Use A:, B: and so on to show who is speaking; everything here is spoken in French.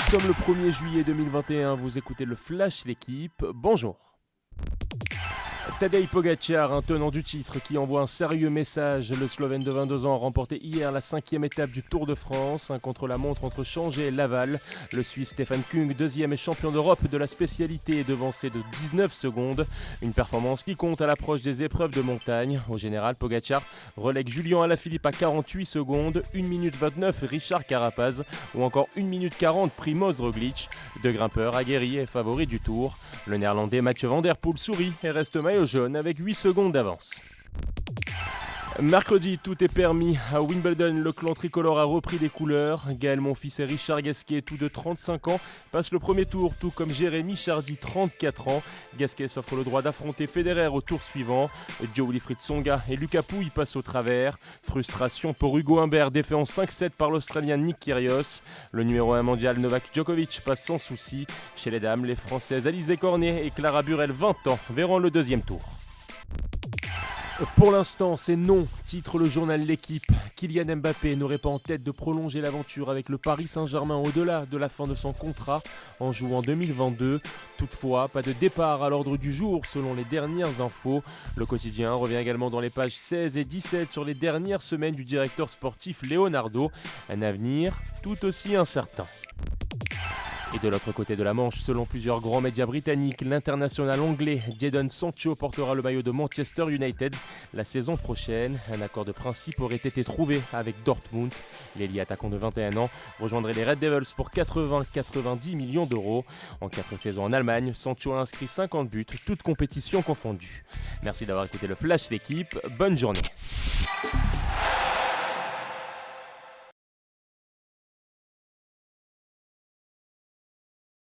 A: sommes le 1er juillet 2021, vous écoutez le Flash L'équipe, bonjour. Tadej Pogačar, un tenant du titre qui envoie un sérieux message. Le Slovène de 22 ans a remporté hier la 5e étape du Tour de France, un contre-la-montre entre Changé et Laval. Le Suisse Stefan Kung, deuxième et champion d'Europe de la spécialité, est devancé de 19 secondes. Une performance qui compte à l'approche des épreuves de montagne. Au général, Pogačar relègue Julian Alaphilippe à 48 secondes, 1 minute 29 Richard Carapaz ou encore 1 minute 40 Primoz Roglic. Deux grimpeurs aguerris et favoris du Tour. Le néerlandais Mathieu Van Der Poel sourit et reste maillot jaune avec 8 secondes d'avance. Mercredi, tout est permis. À Wimbledon, le clan tricolore a repris des couleurs. Gaël Monfils et Richard Gasquet, tous de 35 ans, passent le premier tour, tout comme Jérémy Chardy, 34 ans. Gasquet s'offre le droit d'affronter Federer au tour suivant. Joe-Wilfried Tsonga et Lucas Pouille passent au travers. Frustration pour Hugo Humbert, défait en 5-7 par l'Australien Nick Kyrgios. Le numéro 1 mondial Novak Djokovic passe sans souci. Chez les dames, les Françaises Alizé Cornet et Clara Burel, 20 ans, verront le deuxième tour. Pour l'instant, c'est non, titre le journal L'équipe. Kylian Mbappé n'aurait pas en tête de prolonger l'aventure avec le Paris Saint-Germain au-delà de la fin de son contrat en juin 2022. Toutefois, pas de départ à l'ordre du jour selon les dernières infos. Le quotidien revient également dans les pages 16 et 17 sur les dernières semaines du directeur sportif Leonardo. Un avenir tout aussi incertain. Et de l'autre côté de la Manche, selon plusieurs grands médias britanniques, l'international anglais Jadon Sancho portera le maillot de Manchester United la saison prochaine. Un accord de principe aurait été trouvé avec Dortmund. L'ailier attaquant de 21 ans rejoindrait les Red Devils pour 80-90 millions d'euros. En 4 saisons en Allemagne, Sancho a inscrit 50 buts, toutes compétitions confondues. Merci d'avoir écouté le Flash L'équipe, bonne journée.